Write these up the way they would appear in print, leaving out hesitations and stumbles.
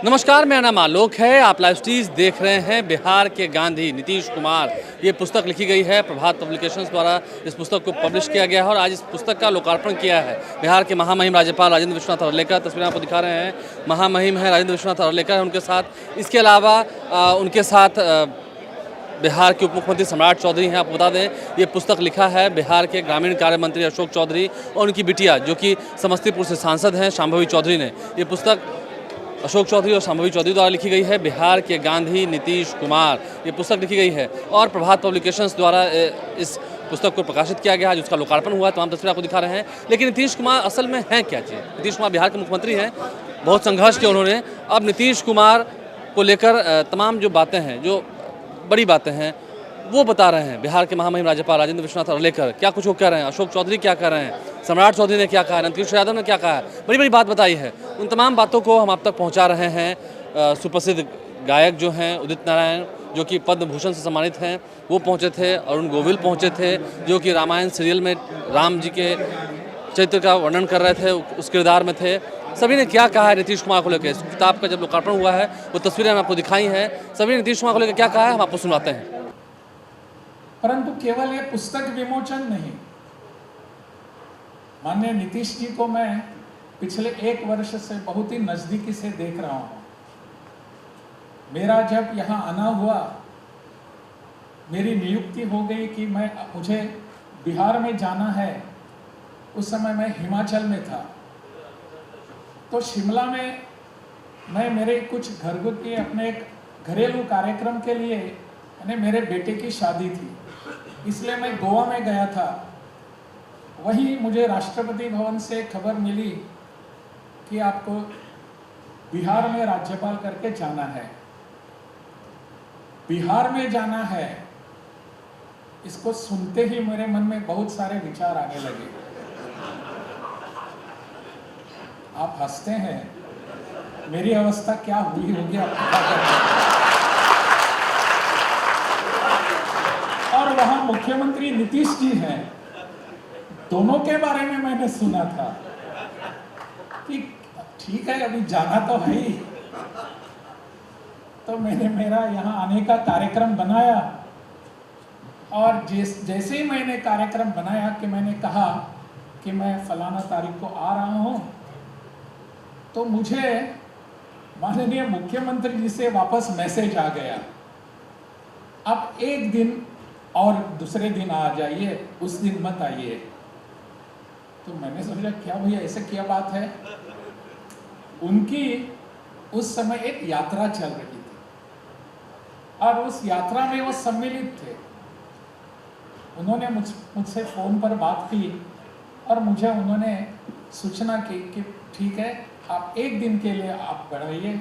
नमस्कार, मेरा नाम आलोक है। आप लाइव स्टीज देख रहे हैं। बिहार के गांधी नीतीश कुमार, ये पुस्तक लिखी गई है। प्रभात पब्लिकेशंस द्वारा इस पुस्तक को पब्लिश किया गया है और आज इस पुस्तक का लोकार्पण किया है बिहार के महामहिम राज्यपाल राजेंद्र विश्वनाथ अर्लेकर। तस्वीरें आपको दिखा रहे हैं। महामहिम है राजेंद्र विश्वनाथ अर्लेकर, उनके साथ इसके अलावा उनके साथ बिहार के उप मुख्यमंत्री सम्राट चौधरी हैं। आपको बता दें, ये पुस्तक लिखा है बिहार के ग्रामीण कार्य मंत्री अशोक चौधरी और उनकी बिटिया, जो कि समस्तीपुर से सांसद हैं, शांभवी चौधरी ने। ये पुस्तक अशोक चौधरी और शांभवी चौधरी द्वारा लिखी गई है। बिहार के गांधी नीतीश कुमार, ये पुस्तक लिखी गई है और प्रभात पब्लिकेशंस द्वारा इस पुस्तक को प्रकाशित किया गया, जिसका लोकार्पण हुआ। तमाम तस्वीरें आपको दिखा रहे हैं। लेकिन नीतीश कुमार असल में हैं क्या चीज़? नीतीश कुमार बिहार के मुख्यमंत्री हैं, बहुत संघर्ष किया उन्होंने। अब नीतीश कुमार को लेकर तमाम जो बातें हैं, जो बड़ी बातें हैं, वो बता रहे हैं बिहार के महामहिम राज्यपाल राजेंद्र विश्वनाथ अर्लेकर। क्या कुछ वो कह रहे हैं, अशोक चौधरी क्या कह रहे हैं, सम्राट चौधरी ने क्या कहा है, नंदकिशोर यादव ने क्या कहा है, बड़ी बड़ी बात बताई है। उन तमाम बातों को हम आप तक पहुंचा रहे हैं। सुप्रसिद्ध गायक जो हैं उदित नारायण, जो कि पद्म भूषण से सम्मानित हैं, वो पहुंचे थे। अरुण गोविल पहुंचे थे, जो कि रामायण सीरियल में राम जी के चरित्र का वर्णन कर रहे थे, उस किरदार में थे। सभी ने क्या कहा है नीतीश कुमार को लेकर। इस किताब का जब लोकार्पण हुआ है, वो तस्वीरें हमने आपको दिखाई हैं। सभी ने नीतीश कुमार को लेकर क्या कहा है, हम आपको सुनाते हैं। परंतु केवल ये पुस्तक विमोचन नहीं, माननीय नीतीश जी को मैं पिछले 1 वर्ष से बहुत ही नजदीकी से देख रहा हूं। मेरा जब यहां आना हुआ, मेरी नियुक्ति हो गई कि मुझे बिहार में जाना है। उस समय मैं हिमाचल में था, तो शिमला में मैं मेरे कुछ घरगुती अपने एक घरेलू कार्यक्रम के लिए, मेरे बेटे की शादी थी, इसलिए मैं गोवा में गया था। वहीं मुझे राष्ट्रपति भवन से खबर मिली कि आपको बिहार में राज्यपाल करके जाना है, बिहार में जाना है। इसको सुनते ही मेरे मन में बहुत सारे विचार आने लगे। आप हंसते हैं, मेरी अवस्था क्या हुई होगी आप पता करते। और वहां मुख्यमंत्री नीतीश जी हैं, दोनों के बारे में मैंने सुना था कि ठीक है अभी जाना तो है ही। तो मैंने मेरा यहाँ आने का कार्यक्रम बनाया और जैसे ही मैंने कार्यक्रम बनाया कि मैंने कहा कि मैं फलाना तारीख को आ रहा हूं, तो मुझे माननीय मुख्यमंत्री जी से वापस मैसेज आ गया, अब एक दिन और दूसरे दिन आ जाइए, उस दिन मत आइए। तो मैंने सोचा क्या भैया ऐसे क्या बात है। उनकी उस समय एक यात्रा चल रही थी और उस यात्रा में वो सम्मिलित थे। उन्होंने मुझसे फोन पर बात की और मुझे उन्होंने सूचना की कि ठीक है आप एक दिन के लिए आप बढ़ाइए।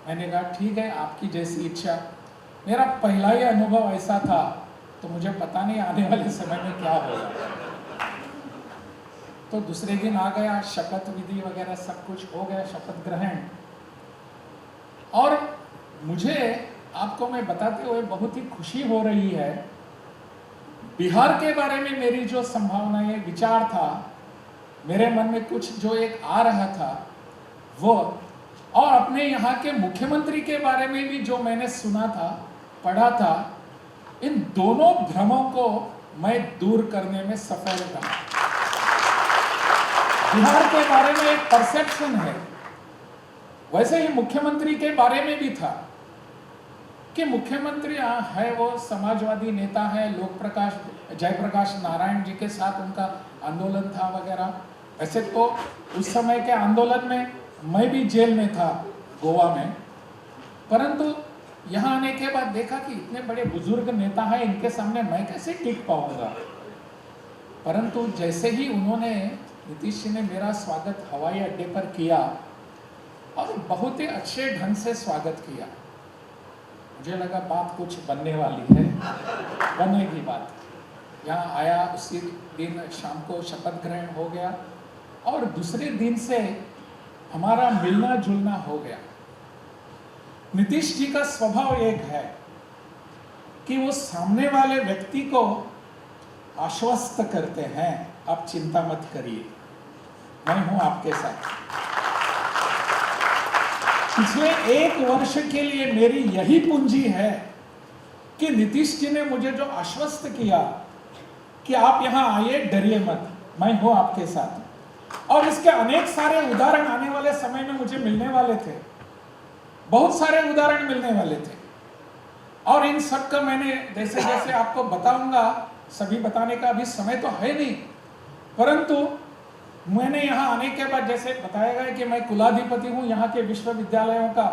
मैंने कहा ठीक है, आपकी जैसी इच्छा। मेरा पहला ही अनुभव ऐसा था, तो मुझे पता नहीं आने वाले समय में क्या होगा। तो दूसरे दिन आ गया, शपथ विधि वगैरह सब कुछ हो गया, शपथ ग्रहण। और मुझे आपको मैं बताते हुए बहुत ही खुशी हो रही है। बिहार के बारे में मेरी जो संभावनाएं, विचार था, मेरे मन में कुछ जो एक आ रहा था वो, और अपने यहाँ के मुख्यमंत्री के बारे में भी जो मैंने सुना था, पढ़ा था, इन दोनों भ्रमों को मैं दूर करने में सफल रहा। बिहार के बारे में एक परसेप्शन है, वैसे ही मुख्यमंत्री के बारे में भी था कि मुख्यमंत्री है वो समाजवादी नेता है, जयप्रकाश नारायण जी के साथ उनका आंदोलन था वगैरह। वैसे तो उस समय के आंदोलन में मैं भी जेल में था गोवा में, परंतु यहाँ आने के बाद देखा कि इतने बड़े बुजुर्ग नेता हैं, इनके सामने मैं कैसे टिक पाऊंगा। परंतु जैसे ही उन्होंने, नीतीश जी ने मेरा स्वागत हवाई अड्डे पर किया और बहुत ही अच्छे ढंग से स्वागत किया, मुझे लगा बात कुछ बनने वाली है, बनेगी बात। यहाँ आया, उसी दिन शाम को शपथ ग्रहण हो गया और दूसरे दिन से हमारा मिलना जुलना हो गया। नीतीश जी का स्वभाव एक है कि वो सामने वाले व्यक्ति को आश्वस्त करते हैं, आप चिंता मत करिए, मैं हूं आपके साथ। पिछले 1 वर्ष के लिए मेरी यही पूंजी है कि नीतीश जी ने मुझे जो आश्वस्त किया कि आप यहां आइए, डरिए मत, मैं हूं आपके साथ। और इसके अनेक सारे उदाहरण आने वाले समय में मुझे मिलने वाले थे, बहुत सारे उदाहरण मिलने वाले थे। और इन सब का मैंने जैसे जैसे आपको बताऊंगा, सभी बताने का अभी समय तो है नहीं, परंतु मैंने यहाँ आने के बाद जैसे बताया गया कि मैं कुलाधिपति हूँ यहाँ के विश्वविद्यालयों का,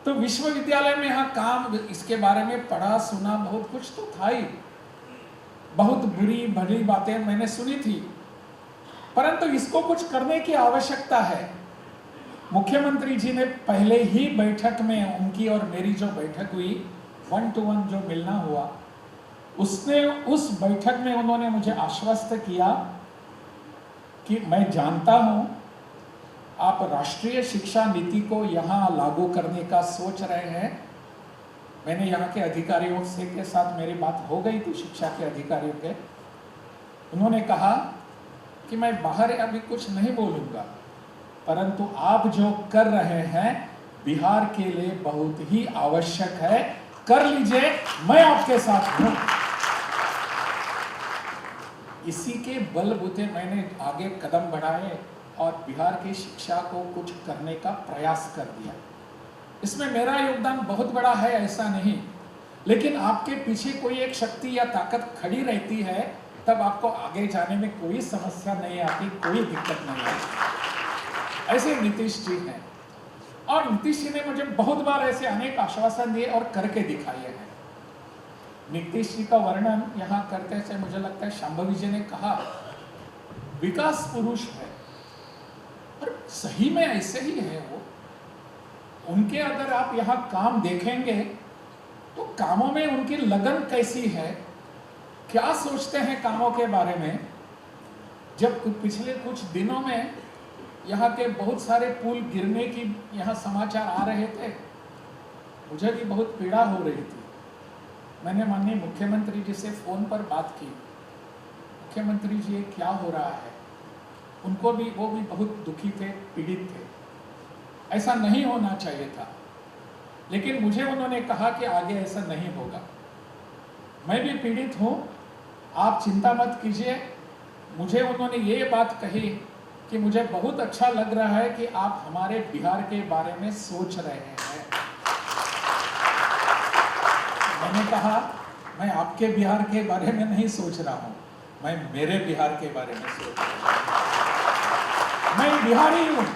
तो विश्वविद्यालय में यहाँ काम, इसके बारे में पढ़ा सुना, बहुत कुछ तो था ही, बहुत बुरी भली बातें मैंने सुनी थी, परंतु इसको कुछ करने की आवश्यकता है। मुख्यमंत्री जी ने पहले ही बैठक में, उनकी और मेरी जो बैठक हुई, 1 to 1 जो मिलना हुआ, उसने उस बैठक में उन्होंने मुझे आश्वस्त किया कि मैं जानता हूं आप राष्ट्रीय शिक्षा नीति को यहां लागू करने का सोच रहे हैं। मैंने यहाँ के अधिकारियों से के साथ मेरी बात हो गई थी, शिक्षा के अधिकारियों के। उन्होंने कहा कि मैं बाहर अभी कुछ नहीं बोलूंगा, परंतु आप जो कर रहे हैं बिहार के लिए बहुत ही आवश्यक है, कर लीजिए, मैं आपके साथ हूं। इसी के बलबूते मैंने आगे कदम बढ़ाए और बिहार की शिक्षा को कुछ करने का प्रयास कर दिया। इसमें मेरा योगदान बहुत बड़ा है ऐसा नहीं, लेकिन आपके पीछे कोई एक शक्ति या ताकत खड़ी रहती है, तब आपको आगे जाने में कोई समस्या नहीं आती, कोई दिक्कत नहीं आती। ऐसे नीतीश जी हैं, और नीतीश जी ने मुझे बहुत बार ऐसे अनेक आश्वासन दिए और करके दिखाए हैं। नीतीश जी का वर्णन यहाँ करते से मुझे लगता है शांभवी जी ने कहा, विकास पुरुष है, और सही में ऐसे ही है वो। उनके अगर आप यहाँ काम देखेंगे तो कामों में उनकी लगन कैसी है, क्या सोचते हैं कामों के बारे में। जब पिछले कुछ दिनों में यहाँ के बहुत सारे पुल गिरने की यहाँ समाचार आ रहे थे, मुझे भी बहुत पीड़ा हो रही थी। मैंने माननीय मुख्यमंत्री जी से फोन पर बात की, मुख्यमंत्री जी ये क्या हो रहा है। उनको भी, वो भी बहुत दुखी थे, पीड़ित थे, ऐसा नहीं होना चाहिए था, लेकिन मुझे उन्होंने कहा कि आगे ऐसा नहीं होगा। मैं भी पीड़ित हूँ, आप चिंता मत कीजिए। मुझे उन्होंने ये बात कही कि मुझे बहुत अच्छा लग रहा है कि आप हमारे बिहार के बारे में सोच रहे हैं। मैंने कहा, मैं आपके बिहार के बारे में नहीं सोच रहा हूँ, मैं मेरे बिहार के बारे में सोच रहा हूँ। मैं बिहारी हूँ,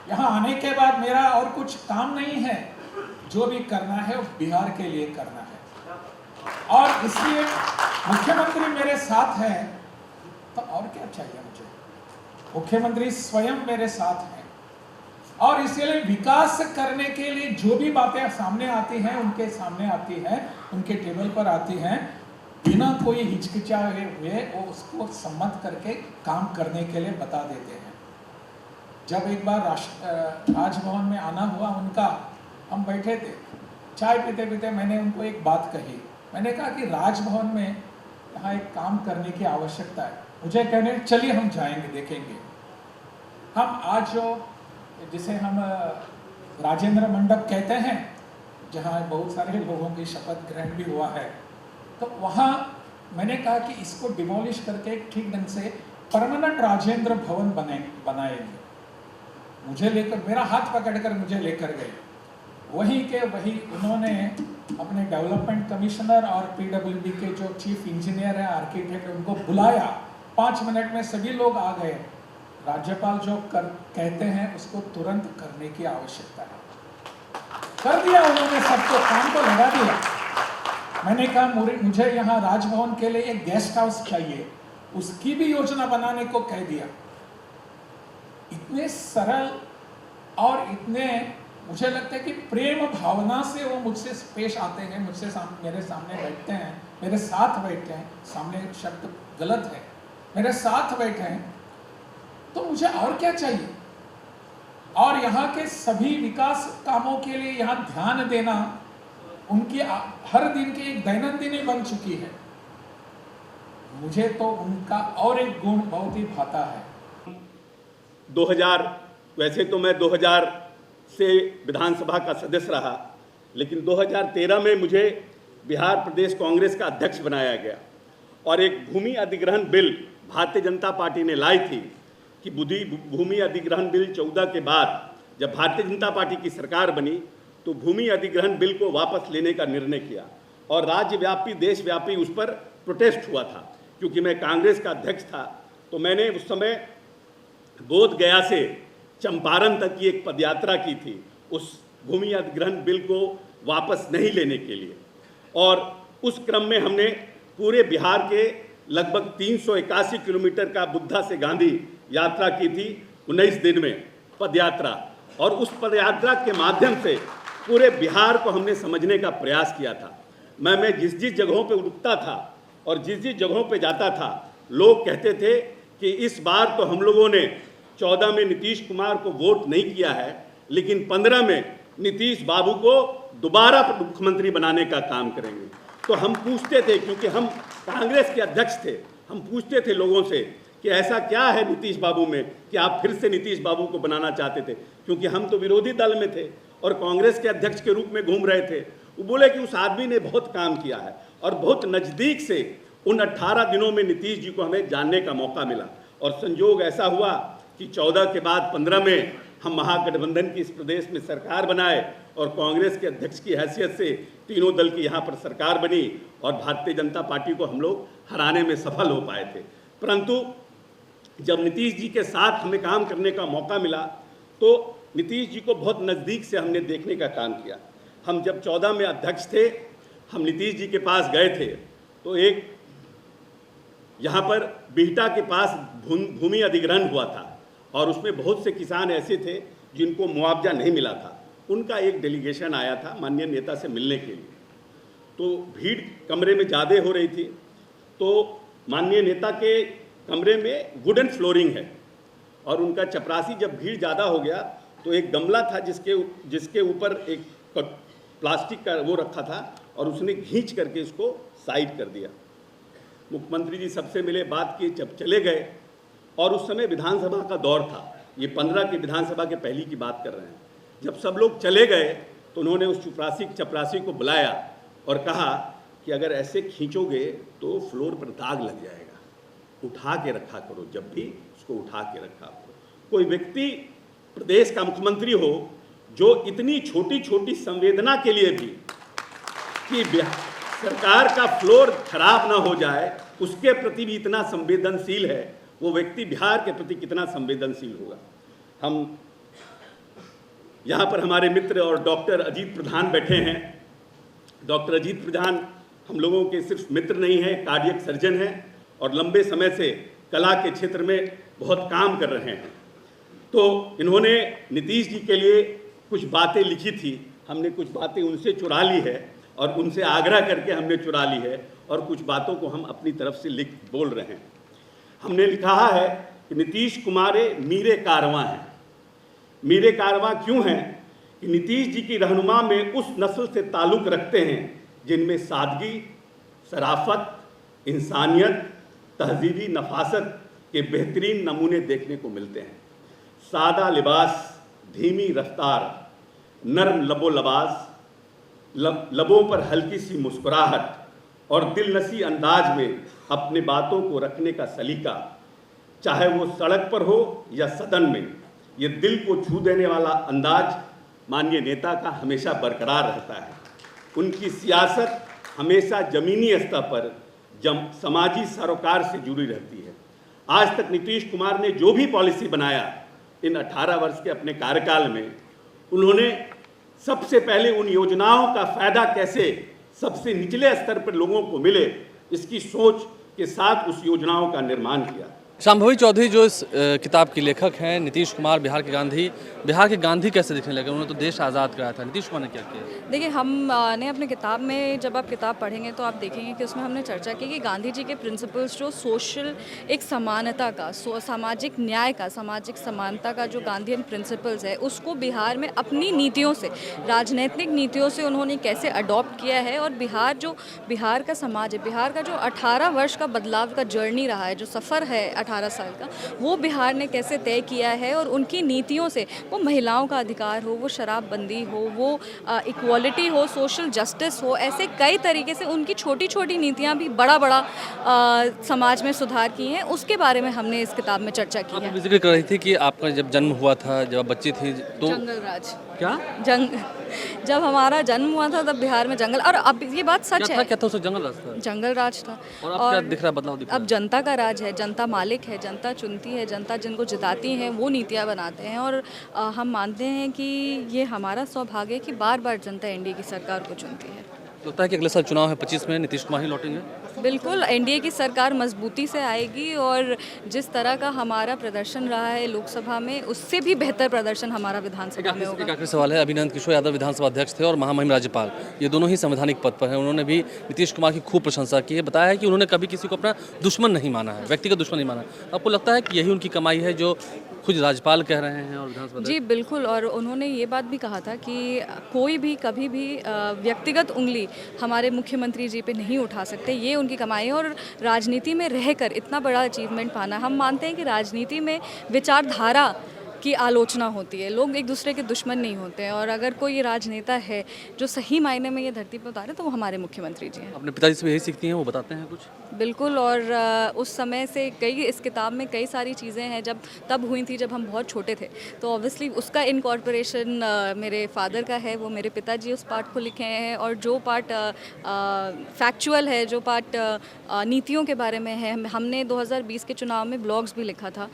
यहाँ आने के बाद मेरा और कुछ काम नहीं है, जो भी करना है वो बिहार के लिए करना है, और इसलिए मुख्यमंत्री मेरे साथ हैं, तो और क्या चाहिए मुझे। मुख्यमंत्री स्वयं मेरे साथ हैं, और इसलिए विकास करने के लिए जो भी बातें सामने आती हैं, उनके सामने आती हैं, उनके टेबल पर आती हैं, बिना कोई हिचकिचाए हुए वो उसको सम्मत करके काम करने के लिए बता देते हैं। जब एक बार राजभवन में आना हुआ उनका, हम बैठे थे चाय पीते पीते, मैंने उनको एक बात कही। मैंने कहा कि राजभवन में यहाँ एक काम करने की आवश्यकता है। मुझे कहने, चलिए हम जाएंगे, देखेंगे। हम आज जो, जिसे हम राजेंद्र मंडप कहते हैं, जहाँ बहुत सारे लोगों की शपथ ग्रहण भी हुआ है, तो वहाँ मैंने कहा कि इसको डिमोलिश करके ठीक ढंग से परमानेंट राजेंद्र भवन बनाएंगे। मुझे लेकर, मेरा हाथ पकड़कर मुझे लेकर गए, वहीं के वहीं उन्होंने अपने डेवलपमेंट कमिश्नर और पीडब्ल्यूडी के जो चीफ इंजीनियर है, आर्किटेक्ट, उनको बुलाया। 5 मिनट में सभी लोग आ गए। राज्यपाल जो कहते हैं उसको तुरंत करने की आवश्यकता है, कर दिया उन्होंने, सबको काम तो लगा दिया। मैंने कहा, मुझे यहाँ राजभवन के लिए एक गेस्ट हाउस चाहिए, उसकी भी योजना बनाने को कह दिया। इतने सरल और इतने, मुझे लगता है कि प्रेम भावना से वो मुझसे पेश आते हैं, मुझसे मेरे सामने बैठते हैं, मेरे साथ बैठते हैं, सामने शब्द गलत है, मेरे साथ बैठे हैं, तो मुझे और क्या चाहिए। और यहाँ के सभी विकास कामों के लिए यहाँ ध्यान देना उनकी हर दिन की एक दैनंदिनी बन चुकी है। मुझे तो उनका और एक गुण बहुत ही भाता है। 2000, वैसे तो मैं 2000 से विधानसभा का सदस्य रहा, लेकिन 2013 में मुझे बिहार प्रदेश कांग्रेस का अध्यक्ष बनाया गया और एक भूमि अधिग्रहण बिल भारतीय जनता पार्टी ने लाई थी कि भूमि अधिग्रहण बिल 14 के बाद जब भारतीय जनता पार्टी की सरकार बनी तो भूमि अधिग्रहण बिल को वापस लेने का निर्णय किया और राज्यव्यापी देशव्यापी उस पर प्रोटेस्ट हुआ था। क्योंकि मैं कांग्रेस का अध्यक्ष था तो मैंने उस समय बोध गया से चंपारण तक की एक पदयात्रा की थी उस भूमि अधिग्रहण बिल को वापस नहीं लेने के लिए। और उस क्रम में हमने पूरे बिहार के लगभग 381 किलोमीटर का बुद्धा से गांधी यात्रा की थी 19 दिन में पदयात्रा, और उस पदयात्रा के माध्यम से पूरे बिहार को हमने समझने का प्रयास किया था। मैं जिस जिस जगहों पे रुकता था और जिस जिस जगहों पे जाता था, लोग कहते थे कि इस बार तो हम लोगों ने 14 में नीतीश कुमार को वोट नहीं किया है, लेकिन 15 में नीतीश बाबू को दोबारा मुख्यमंत्री बनाने का काम करेंगे। तो हम पूछते थे, क्योंकि हम कांग्रेस के अध्यक्ष थे, हम पूछते थे लोगों से कि ऐसा क्या है नीतीश बाबू में कि आप फिर से नीतीश बाबू को बनाना चाहते थे, क्योंकि हम तो विरोधी दल में थे और कांग्रेस के अध्यक्ष के रूप में घूम रहे थे। वो बोले कि उस आदमी ने बहुत काम किया है और बहुत नज़दीक से उन 18 दिनों में नीतीश जी को हमें जानने का मौका मिला। और संजोग ऐसा हुआ कि 14 के बाद 15 में हम महागठबंधन की इस प्रदेश में सरकार बनाए और कांग्रेस के अध्यक्ष की हैसियत से तीनों दल की यहाँ पर सरकार बनी और भारतीय जनता पार्टी को हम लोग हराने में सफल हो पाए थे। परंतु जब नीतीश जी के साथ हमें काम करने का मौका मिला तो नीतीश जी को बहुत नज़दीक से हमने देखने का काम किया। हम जब 14 में अध्यक्ष थे, हम नीतीश जी के पास गए थे तो एक यहाँ पर बिहटा के पास भूमि अधिग्रहण हुआ था और उसमें बहुत से किसान ऐसे थे जिनको मुआवजा नहीं मिला था। उनका एक डेलीगेशन आया था माननीय नेता से मिलने के लिए, तो भीड़ कमरे में ज़्यादा हो रही थी। तो माननीय नेता के कमरे में वुडन फ्लोरिंग है और उनका चपरासी जब भीड़ ज़्यादा हो गया तो एक गमला था जिसके ऊपर एक प्लास्टिक का वो रखा था और उसने खींच करके इसको साइड कर दिया। मुख्यमंत्री जी सबसे मिले, बात की, जब चले गए और उस समय विधानसभा का दौर था, ये 15 की विधानसभा के पहली की बात कर रहे हैं। जब सब लोग चले गए तो उन्होंने उस चपरासी को बुलाया और कहा कि अगर ऐसे खींचोगे तो फ्लोर पर दाग लग जाएगा, उठा के रखा करो, जब भी उसको उठा के रखा करो। कोई व्यक्ति प्रदेश का मुख्यमंत्री हो जो इतनी छोटी छोटी संवेदना के लिए भी कि सरकार का फ्लोर खराब ना हो जाए उसके प्रति भी इतना संवेदनशील है, वो व्यक्ति बिहार के प्रति कितना संवेदनशील होगा। हम यहाँ पर हमारे मित्र और डॉक्टर अजीत प्रधान बैठे हैं। डॉक्टर अजीत प्रधान हम लोगों के सिर्फ मित्र नहीं हैं, कार्डियक सर्जन हैं और लंबे समय से कला के क्षेत्र में बहुत काम कर रहे हैं। तो इन्होंने नीतीश जी के लिए कुछ बातें लिखी थी, हमने कुछ बातें उनसे चुरा ली है और उनसे आग्रह करके हमने चुरा ली है और कुछ बातों को हम अपनी तरफ से बोल रहे हैं। हमने लिखा है कि नीतीश कुमार मीरे कारवां हैं। मीरे कारवां क्यों हैं? कि नीतीश जी की रहनुमा में उस नस्ल से ताल्लुक़ रखते हैं जिनमें सादगी, शराफत, इंसानियत, तहजीबी नफासत के बेहतरीन नमूने देखने को मिलते हैं। सादा लिबास, धीमी रफ्तार, नर्म लबो लबाज, लबों पर हल्की सी मुस्कुराहट और दिलनसी अंदाज में अपने बातों को रखने का सलीका, चाहे वो सड़क पर हो या सदन में, ये दिल को छू देने वाला अंदाज माननीय नेता का हमेशा बरकरार रहता है। उनकी सियासत हमेशा ज़मीनी स्तर पर समाजी सरोकार से जुड़ी रहती है। आज तक नीतीश कुमार ने जो भी पॉलिसी बनाया इन 18 वर्ष के अपने कार्यकाल में, उन्होंने सबसे पहले उन योजनाओं का फ़ायदा कैसे सबसे निचले स्तर पर लोगों को मिले, इसकी सोच के साथ उस योजनाओं का निर्माण किया। शांभवी चौधरी जो इस किताब के लेखक हैं, नीतीश कुमार बिहार के गांधी कैसे दिखने लगे? उन्होंने तो देश आज़ाद कराया था, नीतीश कुमार ने क्या किया? देखिए, हमने अपने किताब में, जब आप किताब पढ़ेंगे तो आप देखेंगे कि उसमें हमने चर्चा की कि गांधी जी के प्रिंसिपल्स जो सोशल एक समानता का, सामाजिक न्याय का, सामाजिक समानता का जो गांधीयन प्रिंसिपल्स है, उसको बिहार में अपनी नीतियों से, राजनीतिक नीतियों से उन्होंने कैसे अडॉप्ट किया है। और बिहार का समाज है, बिहार का जो 18 वर्ष का बदलाव का जर्नी रहा है, जो सफ़र है 18 साल का, वो बिहार ने कैसे तय किया है और उनकी नीतियों से, वो महिलाओं का अधिकार हो, वो शराबबंदी हो, वो इक्वालिटी हो, सोशल जस्टिस हो, ऐसे कई तरीके से उनकी छोटी छोटी नीतियाँ भी बड़ा बड़ा समाज में सुधार किए हैं, उसके बारे में हमने इस किताब में चर्चा की आप है। अभी जिक्र कर रही थी कि आपका जब जन्म हुआ था, जब आप बच्ची थी तो जंगल राज, क्या जब हमारा जन्म हुआ था तब बिहार में जंगल, और अब ये बात सच क्या था है, क्या था उस वक्त जंगल रास्ता? जंगल राज था। और अब क्या दिख रहा है, बदलाव दिख रहा अब जनता का राज है, जनता मालिक है, जनता चुनती है, जनता जिनको जिताती है वो नीतियाँ बनाते हैं, और हम मानते हैं कि ये हमारा सौभाग्य है कि बार बार जनता एनडीए की सरकार को चुनती है। है? लगता है कि अगले साल चुनाव है 25 में नीतीश कुमार ही लौटेंगे? बिल्कुल, एनडीए की सरकार मजबूती से आएगी, और जिस तरह का हमारा प्रदर्शन रहा है लोकसभा में, उससे भी बेहतर प्रदर्शन हमारा विधानसभा में होगा। एक आखिरी सवाल है, अभिनंदन किशोर यादव विधानसभा अध्यक्ष थे और महामहिम राज्यपाल, ये दोनों ही संवैधानिक पद पर हैं। उन्होंने भी नीतीश कुमार की खूब प्रशंसा की है, बताया है कि उन्होंने कभी किसी को अपना दुश्मन नहीं माना है, व्यक्तिगत दुश्मन नहीं माना। आपको लगता है कि यही उनकी कमाई है जो खुद राज्यपाल कह रहे हैं और विधानसभा जी बिल्कुल, और उन्होंने ये बात भी कहा था कि कोई भी कभी भी व्यक्तिगत उंगली हमारे मुख्यमंत्री जी पे नहीं उठा सकते, ये उनकी कमाई है। और राजनीति में रहकर इतना बड़ा अचीवमेंट पाना, हम मानते हैं कि राजनीति में विचारधारा की आलोचना होती है, लोग एक दूसरे के दुश्मन नहीं होते हैं, और अगर कोई राजनेता है जो सही मायने में ये धरती पर उतारे तो वो हमारे मुख्यमंत्री जी हैं। अपने पिताजी से भी यही सीखती हैं, वो बताते हैं कुछ? बिल्कुल, और उस समय से कई, इस किताब में कई सारी चीज़ें हैं जब तब हुई थी जब हम बहुत छोटे थे, तो ऑब्वियसली उसका इनकॉर्पोरेशन मेरे फादर का है, वो मेरे पिताजी उस पार्ट को लिखे हैं, और जो पार्ट फैक्चुअल है, जो पार्ट नीतियों के बारे में है, हमने 2020 के चुनाव में ब्लॉग्स भी लिखा था,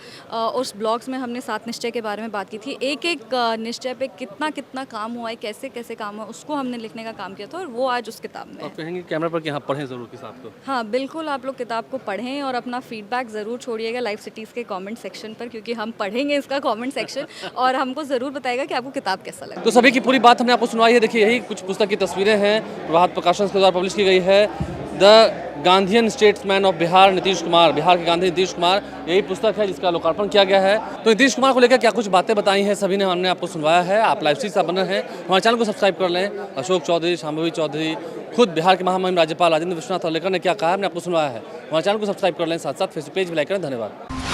उस ब्लॉग्स में हमने 7 निश्चय के बारे में बात की थी, एक एक निश्चय पे कितना कितना काम हुआ है, कैसे कैसे काम हुआ, उसको हमने लिखने का काम किया था, और वो आज उस किताब में है। आप कहेंगे कैमरा पर कि हाँ पढ़ें ज़रूर किताब को? हाँ बिल्कुल, आप लोग किताब को पढ़ें और अपना फीडबैक ज़रूर छोड़िएगा लाइव सिटीज़ के कमेंट सेक्शन पर, क्योंकि हम पढ़ेंगे इसका कमेंट सेक्शन, और हमको ज़रूर बताएगा कि आपको किताब कैसा लगा। तो सभी की पूरी बात हमने आपको सुनवाई है। देखिए, यही कुछ पुस्तक की तस्वीरें हैं, प्रभात प्रकाशन के द्वारा पब्लिश की गई है। The Gandhian statesman of Bihar Nitish Kumar, Bihar के गांधी नीतीश कुमार, यही पुस्तक है जिसका लोकार्पण किया गया है। तो नीतीश कुमार को लेकर क्या कुछ बातें बताई हैं सभी ने, हमने आपको सुनवाया है। आप लाइव स्ट्रीम से बने हैं, हमारे चैनल को सब्सक्राइब कर लें। अशोक चौधरी, शांभवी चौधरी, खुद बिहार के महामहिम राज्यपाल राजेंद्र विश्वनाथ अर्लेकर ने क्या कहा हमने आपको सुनवाया है। हमारे चैनल को सब्सक्राइब कर लें, साथ साथ फेसबुक पेज भी लाइक करें। धन्यवाद।